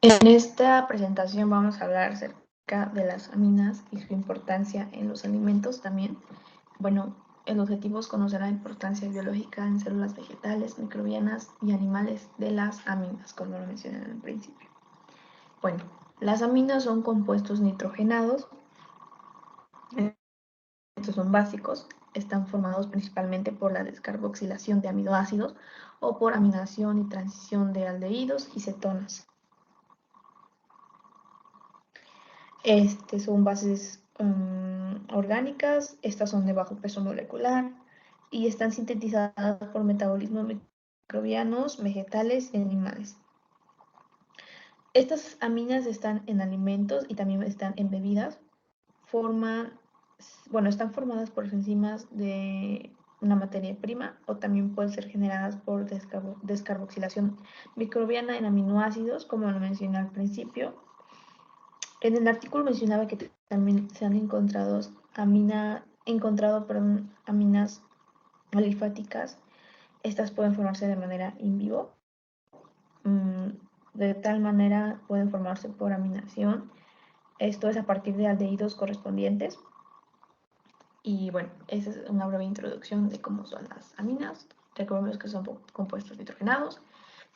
En esta presentación vamos a hablar acerca de las aminas y su importancia en los alimentos también. Bueno, el objetivo es conocer la importancia biológica en células vegetales, microbianas y animales de las aminas, como lo mencioné en el principio. Bueno, las aminas son compuestos nitrogenados. Estos son básicos, están formados principalmente por la descarboxilación de aminoácidos o por aminación y transición de aldehídos y cetonas. Son bases orgánicas, estas son de bajo peso molecular y están sintetizadas por metabolismos microbianos, vegetales y animales. Estas aminas están en alimentos y también están en bebidas. Están formadas por enzimas de una materia prima o también pueden ser generadas por descarboxilación microbiana en aminoácidos, como lo mencioné al principio. En el artículo mencionaba que también se han encontrado aminas alifáticas. Estas pueden formarse de manera in vivo. De tal manera pueden formarse por aminación. Esto es a partir de aldehídos correspondientes. Y bueno, esa es una breve introducción de cómo son las aminas. Recordemos que son compuestos nitrogenados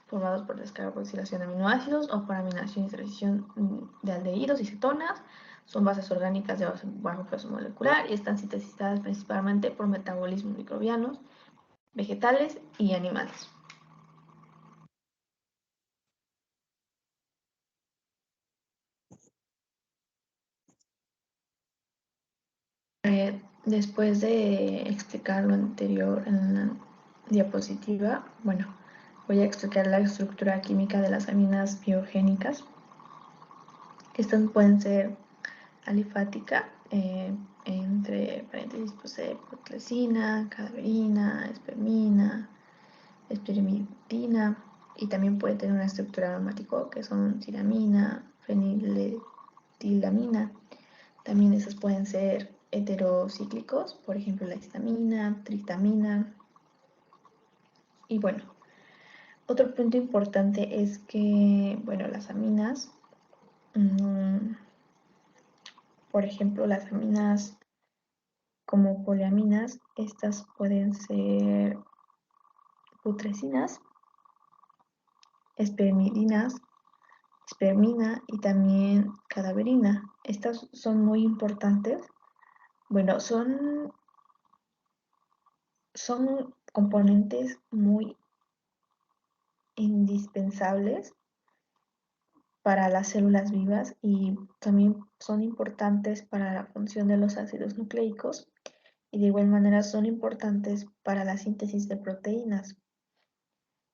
formados por descarboxilación de aminoácidos o por aminación y transición de aldehídos y cetonas. Son bases orgánicas de bajo peso molecular y están sintetizadas principalmente por metabolismos microbianos, vegetales y animales. Después de explicar lo anterior en la diapositiva, bueno, voy a explicar la estructura química de las aminas biogénicas. Estas pueden ser alifática, entre paréntesis posee proteicina, cadaverina, espermina, espermidina, y también puede tener una estructura aromática que son tiramina, feniletilamina. También esas pueden ser heterocíclicos, por ejemplo la histamina, triptamina. Y bueno, otro punto importante es que, bueno, las aminas, por ejemplo, las aminas como poliaminas, estas pueden ser putrecinas, espermidinas, espermina y también cadaverina. Estas son muy importantes. Bueno, son componentes muy indispensables para las células vivas y también son importantes para la función de los ácidos nucleicos y de igual manera son importantes para la síntesis de proteínas.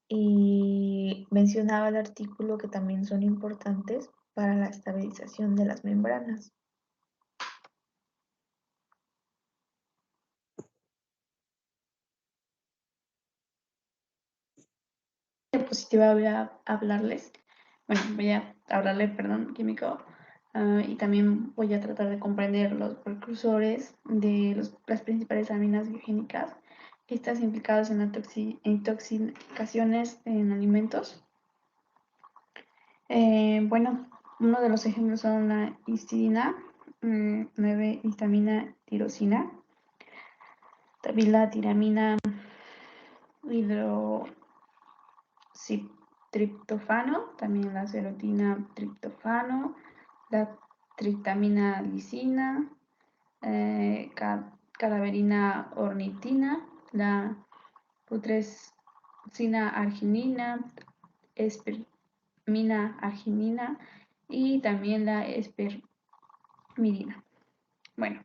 Y mencionaba el artículo que también son importantes para la estabilización de las membranas. En diapositiva voy a hablarle, perdón, químico, y también voy a tratar de comprender los precursores de las principales aminas biogénicas, estas implicadas en intoxicaciones en alimentos. Bueno, uno de los ejemplos son la histidina, 9-histamina tirosina, también la tiramina hidroxitriptofano, también la serotina triptofano, la triptamina lisina, cadaverina ornitina, la putrescina arginina, espermina arginina y también la espermidina. Bueno,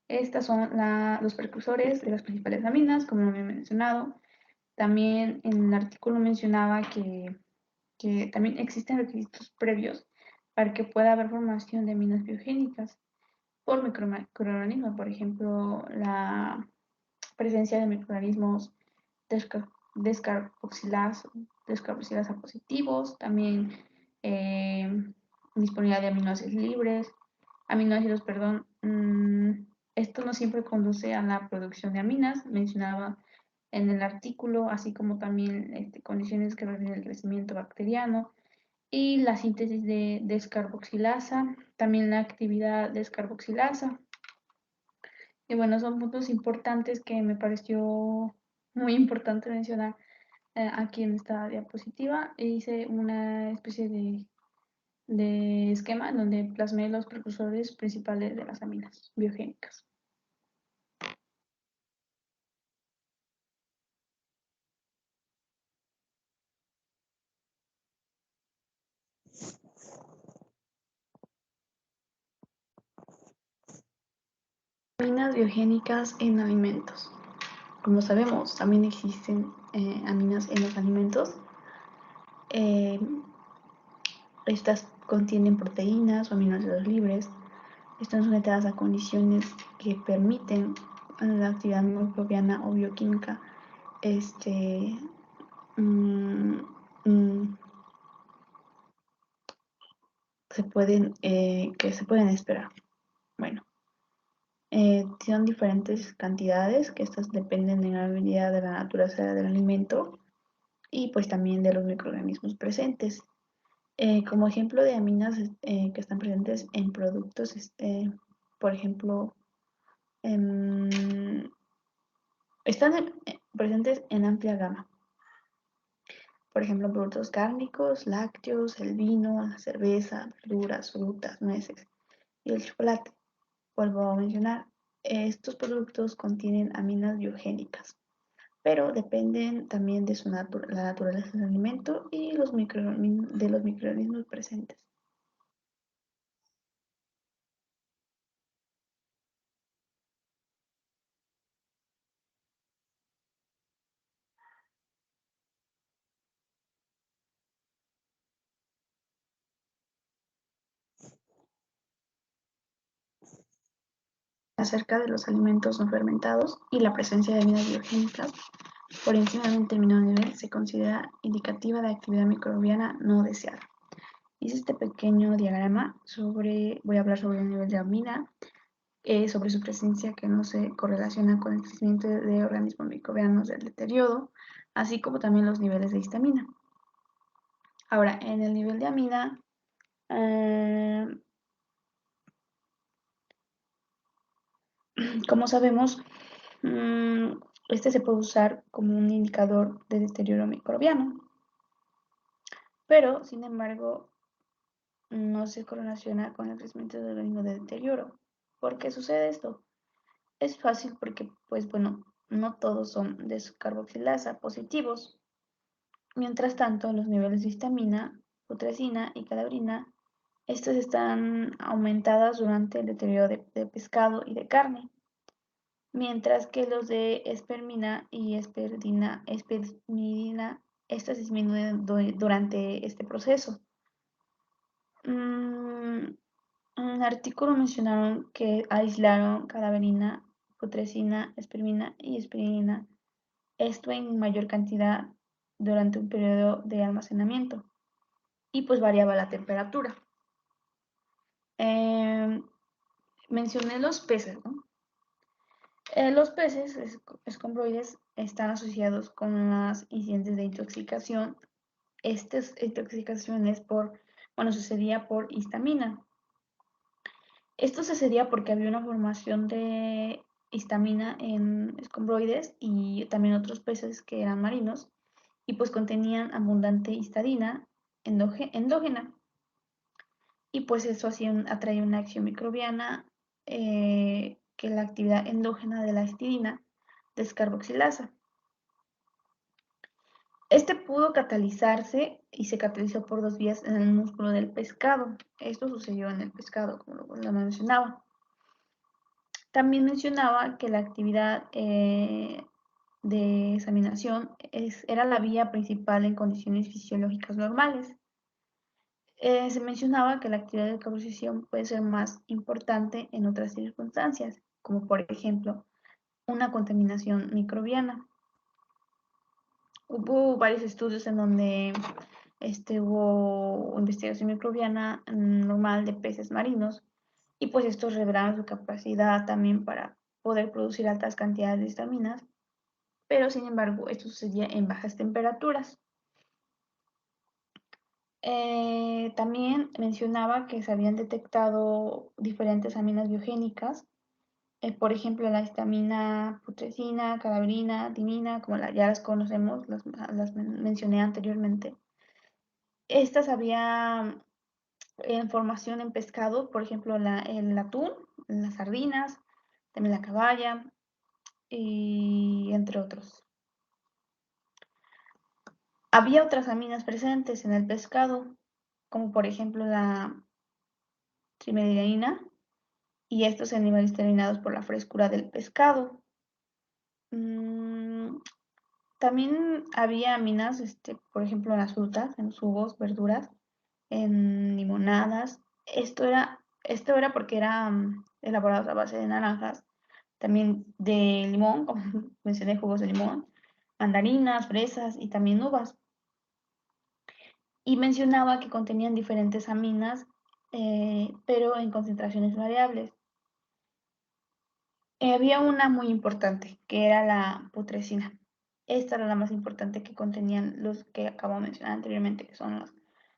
estas son los precursores de las principales aminas, como lo he mencionado. También en el artículo mencionaba que también existen requisitos previos para que pueda haber formación de aminas biogénicas por microorganismos, por ejemplo, la presencia de microorganismos descarboxilasa positivos, también disponibilidad de aminoácidos, perdón. Esto no siempre conduce a la producción de aminas, mencionaba en el artículo, así como también condiciones que refieren el crecimiento bacteriano y la síntesis de descarboxilasa, también la actividad descarboxilasa. Y bueno, son puntos importantes que me pareció muy importante mencionar aquí en esta diapositiva. Hice una especie de esquema en donde plasmé los precursores principales de las aminas biogénicas. Aminas biogénicas en alimentos. Como sabemos, también existen aminas en los alimentos. Eh, Estas contienen proteínas o aminoácidos libres. Están sometidas a condiciones que permiten la actividad microbiana o bioquímica este, mm, mm, que se pueden esperar. Bueno, son diferentes cantidades que estas dependen en la medida de la naturaleza del alimento y pues también de los microorganismos presentes. Como ejemplo de aminas que están presentes en productos, por ejemplo, em, están presentes en amplia gama. Por ejemplo, productos cárnicos, lácteos, el vino, la cerveza, verduras, frutas, nueces y el chocolate. Vuelvo a mencionar, estos productos contienen aminas biogénicas, pero dependen también de la naturaleza del alimento y de los microorganismos presentes. Acerca de los alimentos no fermentados y la presencia de aminas biogénicas por encima de un determinado nivel se considera indicativa de actividad microbiana no deseada. Hice este pequeño diagrama voy a hablar sobre el nivel de amina, sobre su presencia que no se correlaciona con el crecimiento de organismos microbianos del deterioro, así como también los niveles de histamina. Ahora, en el nivel de amina, eh, como sabemos, este se puede usar como un indicador de deterioro microbiano, pero sin embargo no se correlaciona con el crecimiento del organismo de deterioro. ¿Por qué sucede esto? Es fácil porque, pues bueno, no todos son descarboxilasa positivos. Mientras tanto, los niveles de histamina, putrescina y calabrina, estos están aumentados durante el deterioro de pescado y de carne, mientras que los de espermina y espermidina, estas disminuyen durante este proceso. En el artículo mencionaron que aislaron cadaverina, putrescina, espermina y espirina, esto en mayor cantidad durante un periodo de almacenamiento y pues variaba la temperatura. Eh, Mencioné los peces, ¿no? Los peces escombroides están asociados con las incidentes de intoxicación. Estas intoxicaciones sucedía por histamina. Esto sucedía porque había una formación de histamina en escombroides y también otros peces que eran marinos y pues contenían abundante histidina endógena y pues eso atraía una acción microbiana que la actividad endógena de la histidina descarboxilasa. Este pudo catalizarse y se catalizó por dos vías en el músculo del pescado. Esto sucedió en el pescado, como lo mencionaba. También mencionaba que la actividad de examinación era la vía principal en condiciones fisiológicas normales. Se mencionaba que la actividad de composición puede ser más importante en otras circunstancias, como por ejemplo una contaminación microbiana. Hubo varios estudios en donde hubo investigación microbiana normal de peces marinos y pues estos revelaron su capacidad también para poder producir altas cantidades de histaminas, pero sin embargo esto sucedía en bajas temperaturas. También mencionaba que se habían detectado diferentes aminas biogénicas, por ejemplo, la histamina, putrescina, cadaverina, timina, como ya las conocemos, las mencioné anteriormente. Estas había en formación en pescado, por ejemplo, el atún, las sardinas, también la caballa, y entre otros. Había otras aminas presentes en el pescado, como por ejemplo la trimetilamina, y estos en niveles determinados por la frescura del pescado. También había aminas, por ejemplo, en las frutas, en los jugos, verduras, en limonadas. Esto era porque eran elaborados a base de naranjas, también de limón, como mencioné, jugos de limón, mandarinas, fresas y también uvas. Y mencionaba que contenían diferentes aminas, pero en concentraciones variables. Había una muy importante, que era la putrescina. Esta era la más importante que contenían los que acabo de mencionar anteriormente, que son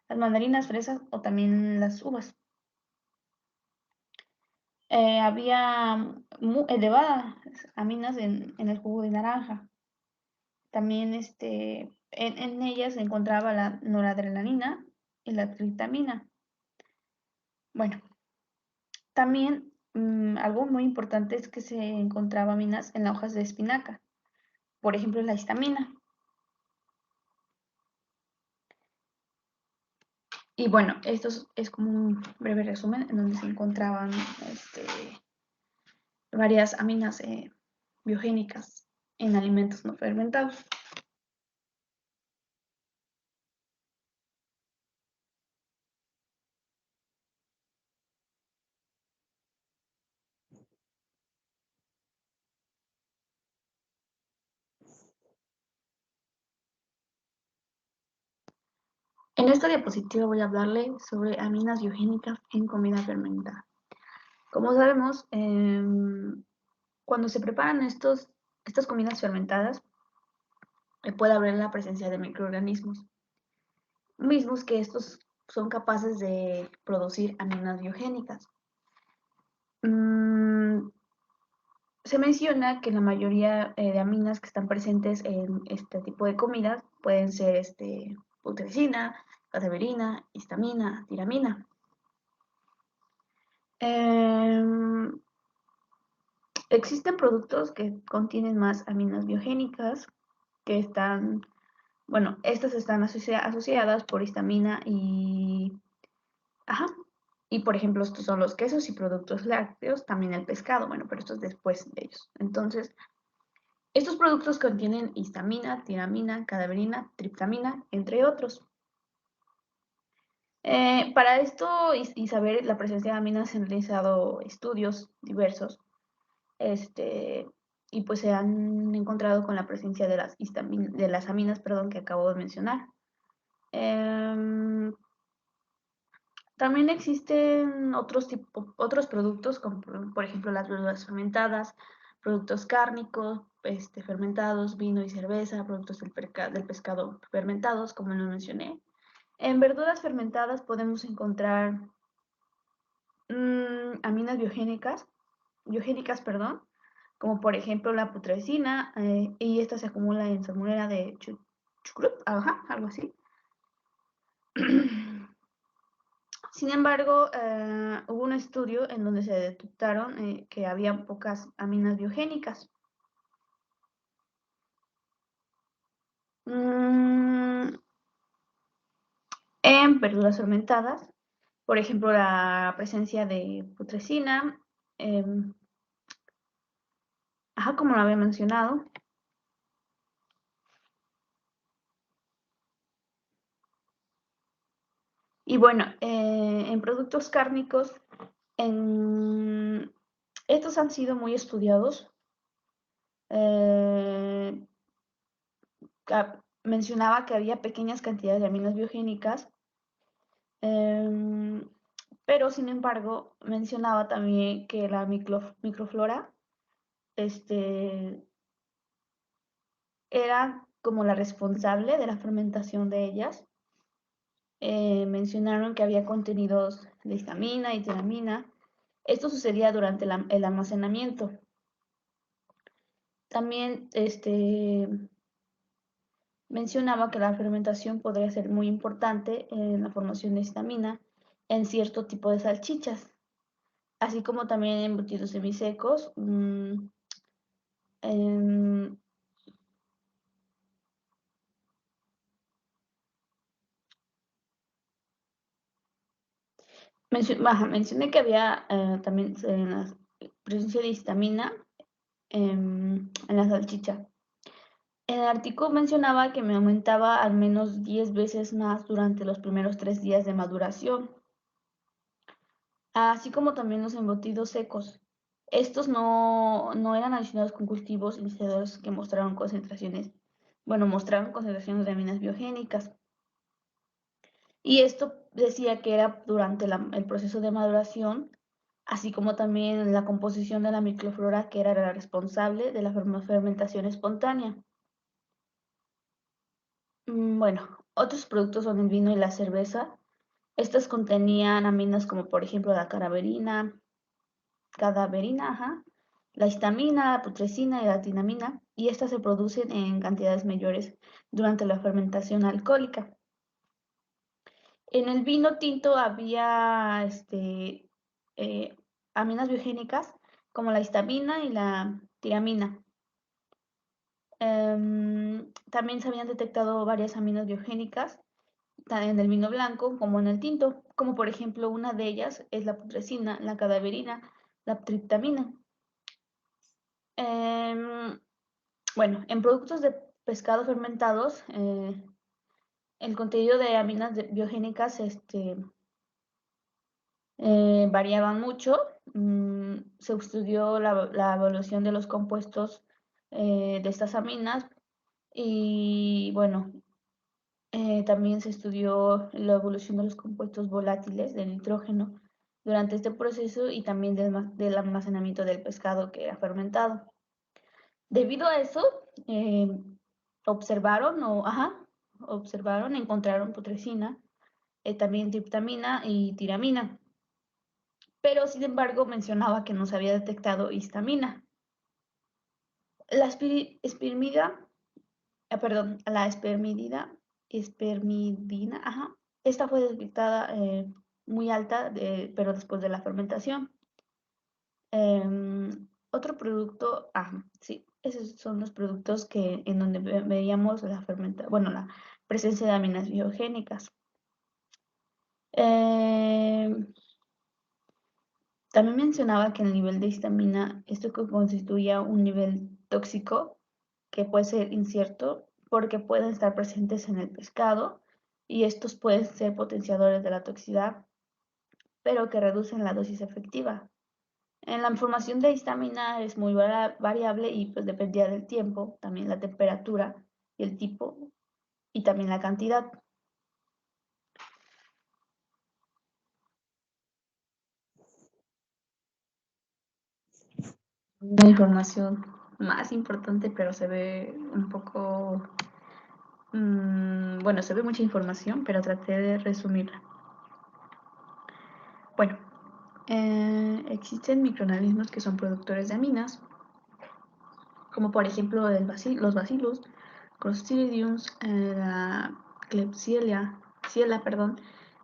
las mandarinas, fresas o también las uvas. Había elevadas aminas en el jugo de naranja. También en ellas se encontraba la noradrenalina y la triptamina. Bueno, también algo muy importante es que se encontraba aminas en las hojas de espinaca, por ejemplo la histamina. Y bueno, esto es como un breve resumen en donde se encontraban varias aminas biogénicas en alimentos no fermentados. En esta diapositiva voy a hablarle sobre aminas biogénicas en comida fermentada. Como sabemos, cuando se preparan estas comidas fermentadas, puede haber la presencia de microorganismos, mismos que estos son capaces de producir aminas biogénicas. Se menciona que la mayoría de aminas que están presentes en este tipo de comidas pueden ser putrescina, cadaverina, histamina, tiramina. Existen productos que contienen más aminas biogénicas que están, bueno, estas están asociadas por histamina y por ejemplo estos son los quesos y productos lácteos, también el pescado, bueno, pero esto es después de ellos. Entonces, estos productos contienen histamina, tiramina, cadaverina, triptamina, entre otros. Para esto y saber la presencia de aminas se han realizado estudios diversos, y pues se han encontrado con la presencia de las aminas, perdón, que acabo de mencionar. También existen otros productos, como por ejemplo las verduras fermentadas, productos cárnicos, fermentados, vino y cerveza, productos del pescado fermentados, como lo mencioné. En verduras fermentadas podemos encontrar aminas biogénicas, perdón, como por ejemplo la putrescina, y esta se acumula en salmonela de chucrut, algo así. Sin embargo, hubo un estudio en donde se detectaron que había pocas aminas biogénicas. En verduras fermentadas, por ejemplo, la presencia de putrescina, como lo había mencionado. Y bueno, en productos cárnicos, estos han sido muy estudiados. Mencionaba que había pequeñas cantidades de aminas biogénicas, pero sin embargo mencionaba también que la microflora era como la responsable de la fermentación de ellas. mencionaron que había contenidos de histamina y tiramina. Esto sucedía durante el almacenamiento. También mencionaba que la fermentación podría ser muy importante en la formación de histamina en cierto tipo de salchichas, así como también en embutidos semisecos. Mencioné que había también la presencia de histamina en la salchicha. En el artículo mencionaba que me aumentaba al menos 10 veces más durante los primeros 3 días de maduración, así como también los embutidos secos. Estos no eran adicionados con cultivos iniciadores que mostraron concentraciones de aminas biogénicas. Y esto decía que era durante el proceso de maduración, así como también la composición de la microflora, que era la responsable de la fermentación espontánea. Bueno, otros productos son el vino y la cerveza. Estas contenían aminas como por ejemplo la cadaverina, la histamina, la putrescina y la tinamina, y estas se producen en cantidades mayores durante la fermentación alcohólica. En el vino tinto había aminas biogénicas como la histamina y la tiramina. También se habían detectado varias aminas biogénicas en el vino blanco como en el tinto, como por ejemplo una de ellas es la putrescina, la cadaverina, la triptamina. Bueno, en productos de pescado fermentados, el contenido de aminas biogénicas variaban mucho. Se estudió la evolución de los compuestos de estas aminas y bueno, también se estudió la evolución de los compuestos volátiles de nitrógeno durante este proceso y también del almacenamiento del pescado que era fermentado. Debido a eso, encontraron putrescina, también triptamina y tiramina, pero sin embargo mencionaba que no se había detectado histamina. La espermidina, esta fue detectada muy alta, pero después de la fermentación. Otro producto, sí, esos son los productos en donde veíamos la presencia de aminas biogénicas. También mencionaba que el nivel de histamina, esto que constituía un nivel tóxico que puede ser incierto porque pueden estar presentes en el pescado y estos pueden ser potenciadores de la toxicidad, pero que reducen la dosis efectiva. En la formación de histamina es muy variable y pues dependía del tiempo, también la temperatura y el tipo y también la cantidad. Una información más importante, pero se ve un poco, bueno, se ve mucha información, pero traté de resumirla. Bueno, existen microorganismos que son productores de aminas, como por ejemplo los bacillus, Clostridium, la Klebsiella,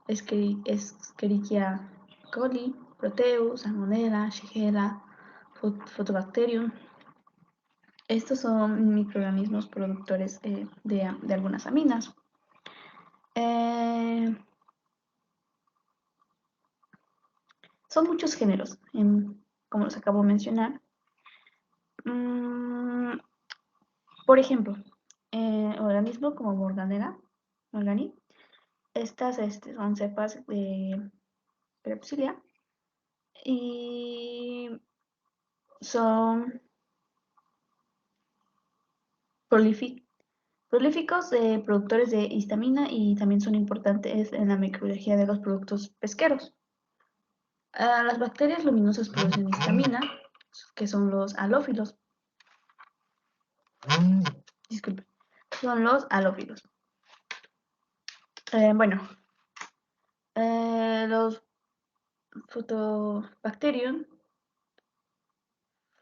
Escherichia coli, Proteus, Salmonella, Shigella, Photobacterium. Estos son microorganismos productores de algunas aminas. Son muchos géneros, como los acabo de mencionar. Por ejemplo, organismos como Morganella, estas son cepas de Klebsiella y son prolíficos productores de histamina y también son importantes en la microbiología de los productos pesqueros. Las bacterias luminosas producen histamina, que son los halófilos. Disculpen, son los halófilos. Bueno, Los Photobacterium,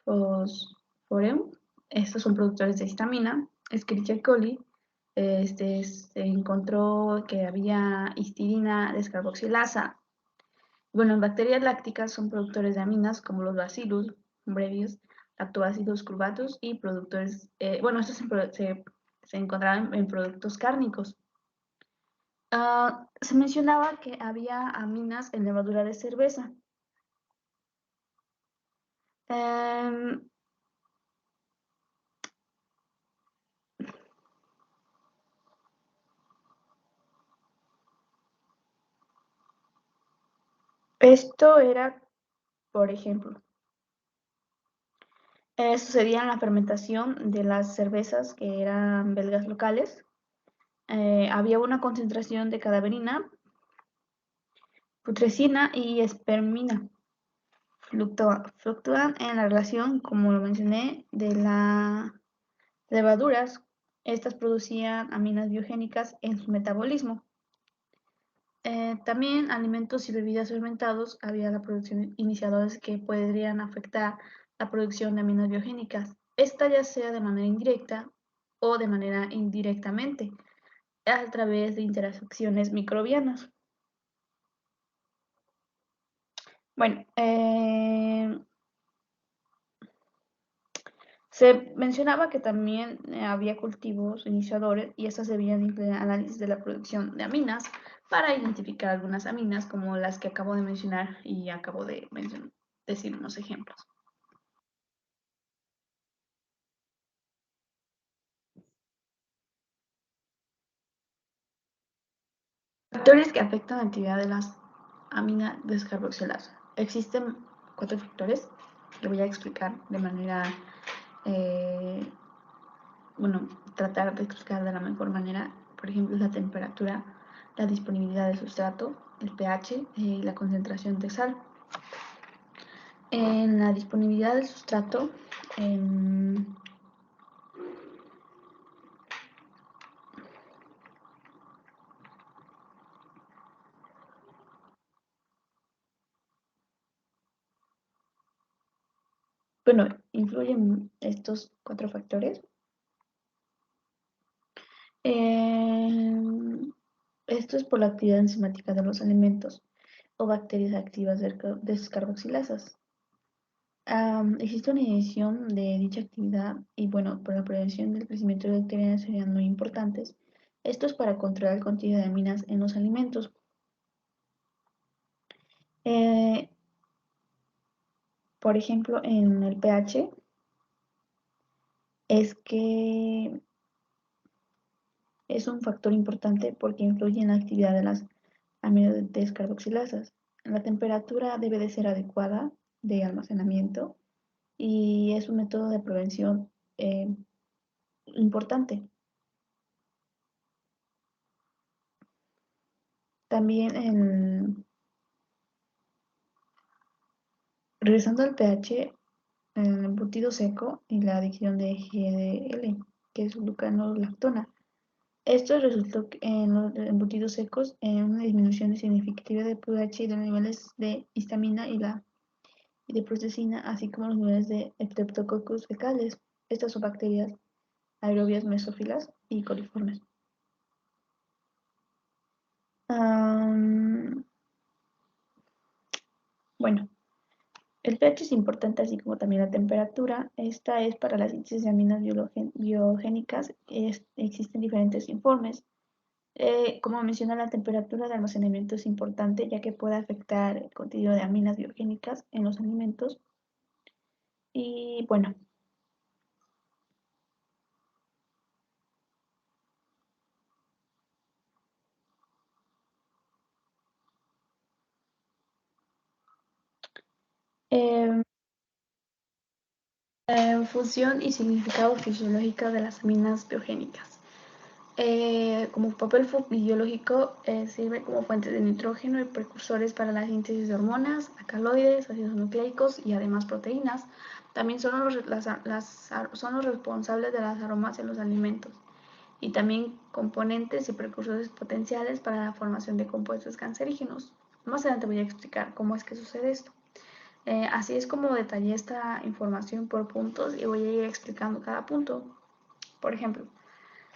Phosphoreum, estos son productores de histamina. Escherichia coli, se encontró que había histidina descarboxilasa. Bueno, en bacterias lácticas son productores de aminas como los Bacillus brevis, Lactobacillus curvatus y productores, estos se encontraban en productos cárnicos. Se mencionaba que había aminas en levadura de cerveza. Esto era, por ejemplo, sucedía en la fermentación de las cervezas que eran belgas locales. Había una concentración de cadaverina, putrescina y espermina. Fluctúan en la relación, como lo mencioné, de las levaduras. Estas producían aminas biogénicas en su metabolismo. También alimentos y bebidas fermentados, había la producción iniciadores que podrían afectar la producción de aminas biogénicas. Esta ya sea de manera indirecta o de manera indirectamente, a través de interacciones microbianas. Bueno, se mencionaba que también había cultivos iniciadores y estas debían incluir análisis de la producción de aminas para identificar algunas aminas como las que acabo de mencionar y acabo de decir unos ejemplos. Factores que afectan la actividad de las aminas descarboxilasa. Existen 4 factores que voy a explicar de manera, tratar de explicar de la mejor manera. Por ejemplo, la temperatura, la disponibilidad del sustrato, el pH y la concentración de sal. En la disponibilidad del sustrato, influyen estos 4 factores. Esto es por la actividad enzimática de los alimentos o bacterias activas descarboxilasas. Existe una inhibición de dicha actividad y por la prevención del crecimiento de bacterias serían muy importantes. Esto es para controlar el contenido de aminas en los alimentos. Por ejemplo, en el pH es que es un factor importante porque influye en la actividad de las aminodescarboxilasas. La temperatura debe de ser adecuada de almacenamiento y es un método de prevención importante. También, regresando al pH, el embutido seco y la adición de GDL, que es glucanolactona. Esto resultó en los embutidos secos en una disminución significativa de pH y de niveles de histamina y de procesina, así como los niveles de Streptococcus fecales. Estas son bacterias aerobias mesófilas y coliformes. El pH es importante, así como también la temperatura. Esta es para la síntesis de aminas biogénicas. Existen diferentes informes. Como menciona, la temperatura de almacenamiento es importante, ya que puede afectar el contenido de aminas biogénicas en los alimentos. Y bueno, función y significado fisiológico de las aminas biogénicas. Como papel biológico, sirve como fuente de nitrógeno y precursores para la síntesis de hormonas, alcaloides, ácidos nucleicos y además proteínas. También son los responsables de las aromas en los alimentos. y también componentes y precursores potenciales para la formación de compuestos cancerígenos. Más adelante voy a explicar cómo es que sucede esto. Así es como detallé esta información por puntos y voy a ir explicando cada punto. Por ejemplo,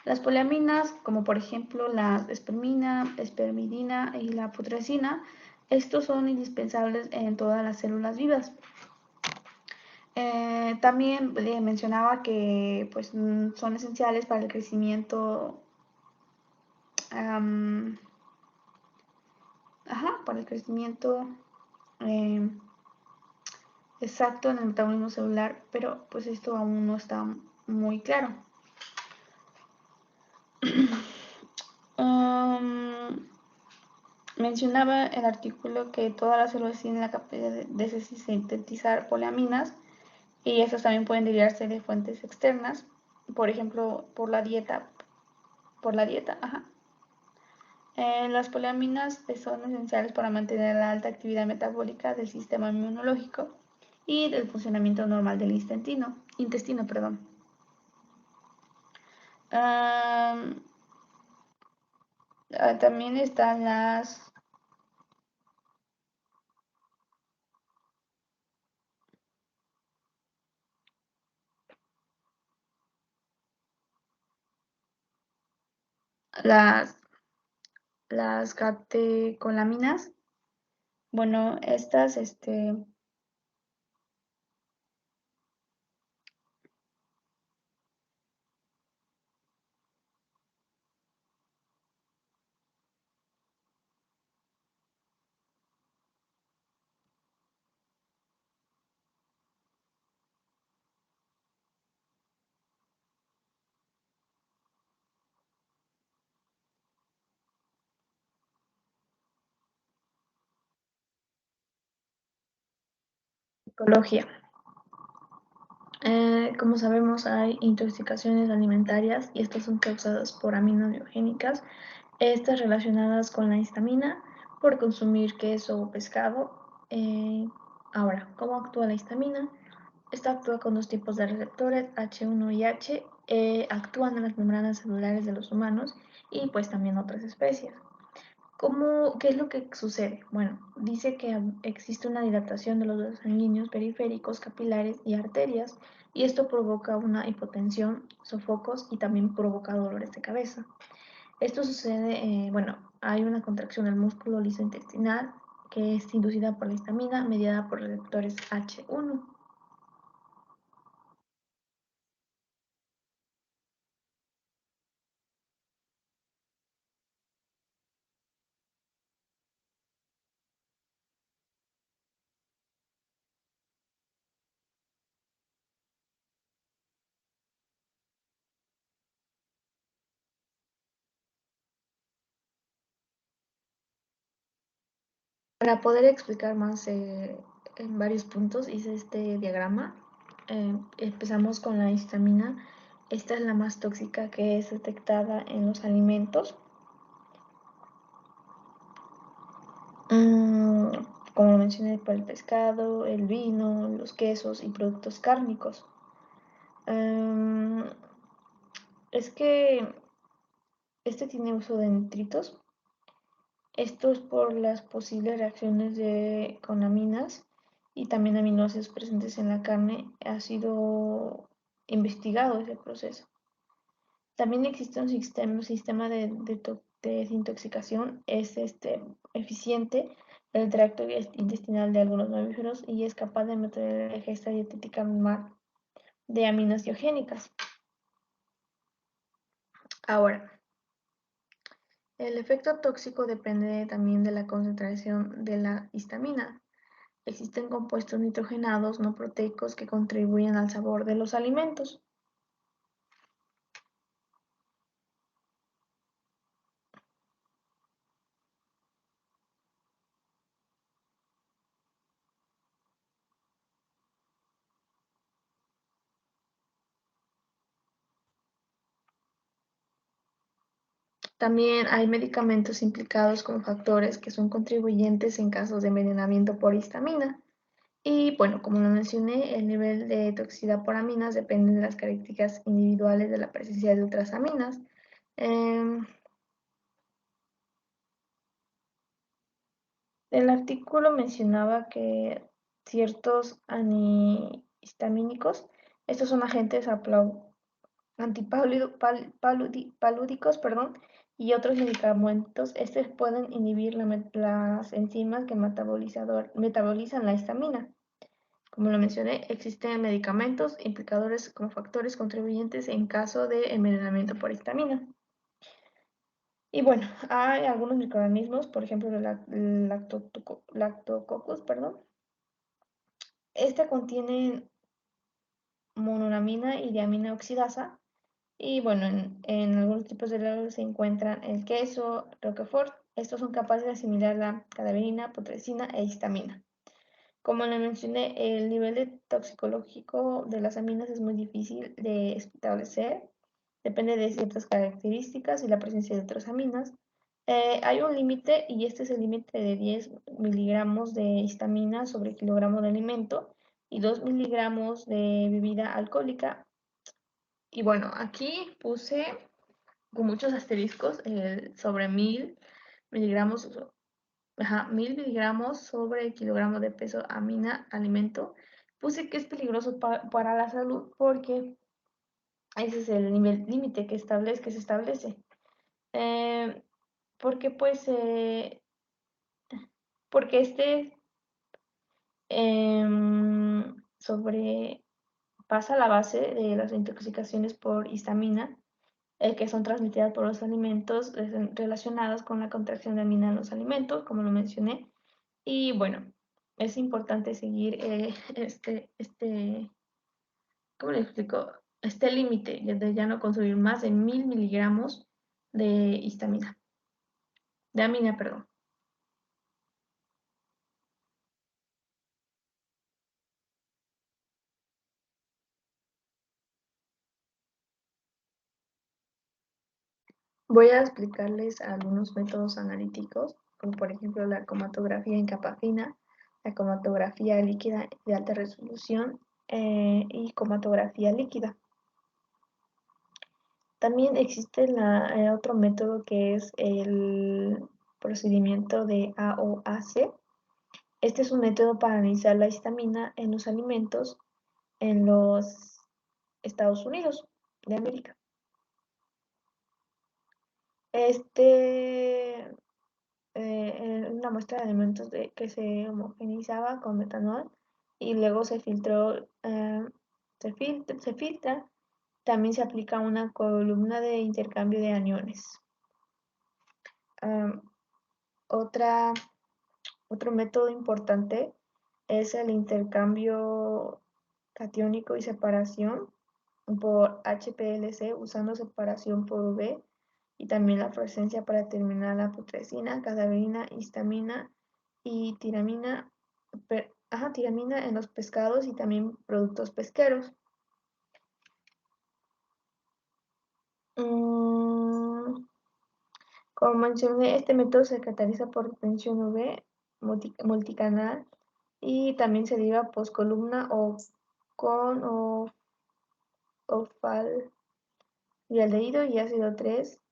las poliaminas, como por ejemplo la espermina, espermidina y la putrescina, estos son indispensables en todas las células vivas. También mencionaba que pues, son esenciales para el crecimiento, para el crecimiento exacto en el metabolismo celular, pero pues esto aún no está muy claro. Mencionaba el artículo que todas las células tienen la capacidad de sintetizar poliaminas y estas también pueden derivarse de fuentes externas, por ejemplo, por la dieta. Las poliaminas son esenciales para mantener la alta actividad metabólica del sistema inmunológico y del funcionamiento normal del intestino. También están las catecolaminas. Bueno, estas psicología. Como sabemos, hay intoxicaciones alimentarias y estas son causadas por aminas biogénicas, estas relacionadas con la histamina por consumir queso o pescado. Ahora, ¿cómo actúa la histamina? Esta actúa con dos tipos de receptores, H1 y H, actúan en las membranas celulares de los humanos y pues también otras especies. ¿Qué es lo que sucede? Bueno, dice que existe una dilatación de los vasos sanguíneos periféricos, capilares y arterias, y esto provoca una hipotensión, sofocos y también provoca dolores de cabeza. Esto sucede, hay una contracción del músculo liso intestinal que es inducida por la histamina mediada por receptores H1. Para poder explicar más en varios puntos, hice este diagrama. Empezamos con la histamina. Esta es la más tóxica que es detectada en los alimentos. Como mencioné, por el pescado, el vino, los quesos y productos cárnicos. Es que este tiene uso de nitritos. Esto es por las posibles reacciones con aminas y también aminoácidos presentes en la carne. Ha sido investigado ese proceso. También existe un sistema de desintoxicación, es eficiente el tracto intestinal de algunos mamíferos y es capaz de mantener la ingesta dietética normal de aminas biogénicas. Ahora, el efecto tóxico depende también de la concentración de la histamina. Existen compuestos nitrogenados no proteicos que contribuyen al sabor de los alimentos. También hay medicamentos implicados con factores que son contribuyentes en casos de envenenamiento por histamina. Y bueno, como lo mencioné, el nivel de toxicidad por aminas depende de las características individuales de la presencia de otras aminas. El artículo mencionaba que ciertos antihistamínicos, estos son agentes antipalúdicos, y otros medicamentos, estos pueden inhibir las enzimas que metabolizan la histamina. Como lo mencioné, existen medicamentos implicadores como factores contribuyentes en caso de envenenamiento por histamina. Y bueno, hay algunos microorganismos, por ejemplo, el Lactococcus, Este contiene monoamina y diamina oxidasa. Y bueno, en algunos tipos de helados se encuentran el queso, Roquefort. Estos son capaces de asimilar la cadaverina, putrescina e histamina. Como le mencioné, el nivel de toxicológico de las aminas es muy difícil de establecer. Depende de ciertas características y la presencia de otras aminas. Hay un límite y este es el límite de 10 miligramos de histamina sobre kilogramo de alimento y 2 miligramos de bebida alcohólica. Y bueno, aquí puse con muchos asteriscos sobre 1000 miligramos, 1000 miligramos sobre kilogramo de peso amina alimento. Puse que es peligroso para la salud porque ese es el nivel límite que se establece. Eh, porque pues, porque sobrepasa la base de las intoxicaciones por histamina, que son transmitidas por los alimentos relacionados con la contracción de amina en los alimentos, como lo mencioné. Y bueno, es importante seguir ¿cómo le explico? Este límite de ya no consumir más de 1000 miligramos de histamina, de amina, perdón. Voy a explicarles algunos métodos analíticos, como por ejemplo la cromatografía en capa fina, la cromatografía líquida de alta resolución y cromatografía líquida. También existe otro método que es el procedimiento de AOAC. Este es un método para analizar la histamina en los alimentos en los Estados Unidos de América. Una muestra de alimentos que se homogeneizaba con metanol y luego se filtró, se filtra. También se aplica una columna de intercambio de aniones. Otro método importante es el intercambio catiónico y separación por HPLC usando separación por UV y también la fluorescencia para determinar la putrescina, cadaverina, histamina y tiramina en los pescados y también productos pesqueros. Como mencioné, este método se caracteriza por tensión UV multicanal y también se deriva postcolumna o con o fal y ácido 3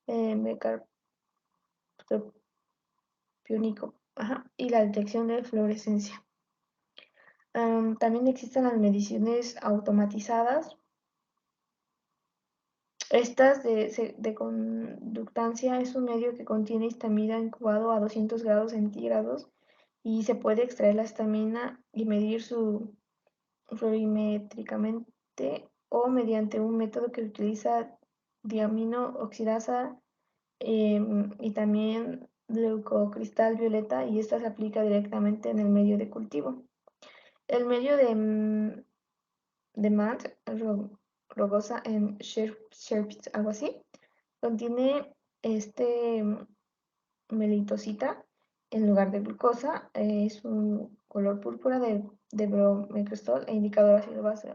mecarpropiónico y la detección de fluorescencia. También existen las mediciones automatizadas. Estas de conductancia es un medio que contiene histamina incubado a 200 grados centígrados y se puede extraer la histamina y medir su florimétricamente o mediante un método que utiliza diamino oxidasa y también leucocristal violeta y esta se aplica directamente en el medio de cultivo. El medio de MAT, rogosa en Sherpitz, algo así, contiene melitosita en lugar de glucosa, es un color púrpura de bromecrestol e indicador ácido base.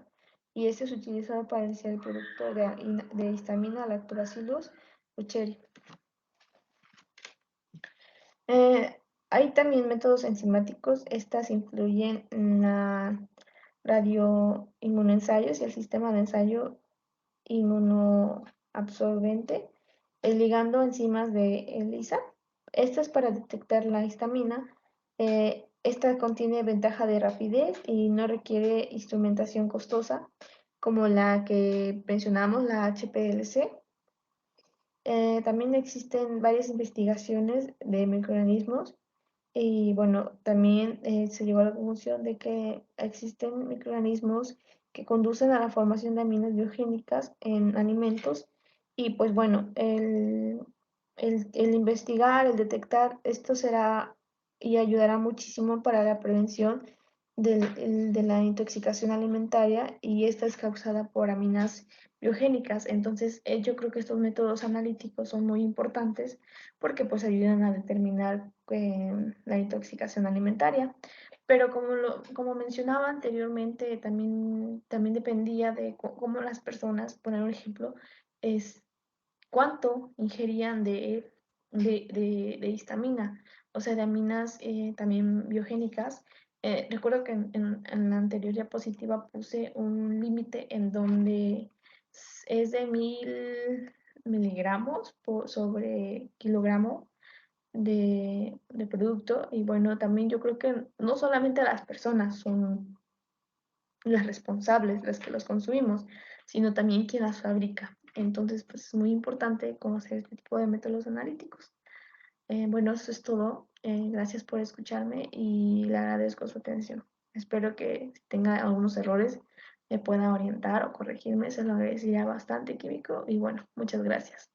Y este es utilizado para iniciar el producto de histamina lactobacillus bucheri. Hay también métodos enzimáticos. Estas influyen en la radioinmunoensayos y el sistema de ensayo inmunoabsorbente. ligando enzimas de ELISA. Esta es para detectar la histamina. Esta contiene ventaja de rapidez y no requiere instrumentación costosa como la que mencionamos, la HPLC. También existen varias investigaciones de microorganismos y bueno, también se llegó a la conclusión de que existen microorganismos que conducen a la formación de aminas biogénicas en alimentos y pues bueno, el investigar, el detectar, esto será y ayudará muchísimo para la prevención de la intoxicación alimentaria y esta es causada por aminas biogénicas. Entonces, yo creo que estos métodos analíticos son muy importantes porque pues ayudan a determinar la intoxicación alimentaria. Pero como mencionaba anteriormente, también dependía de cómo las personas, poner un ejemplo, es cuánto ingerían de histamina, o sea, de aminas también biogénicas. Recuerdo que en la anterior diapositiva puse un límite en donde es de 1000 miligramos sobre kilogramo de producto. Y bueno, también yo creo que no solamente las personas son las responsables, las que los consumimos, sino también quien las fabrica. Entonces, pues es muy importante conocer este tipo de métodos analíticos. Bueno, eso es todo. Gracias por escucharme y le agradezco su atención. Espero que si tenga algunos errores me pueda orientar o corregirme, se lo agradecería bastante, Químico. Y bueno, muchas gracias.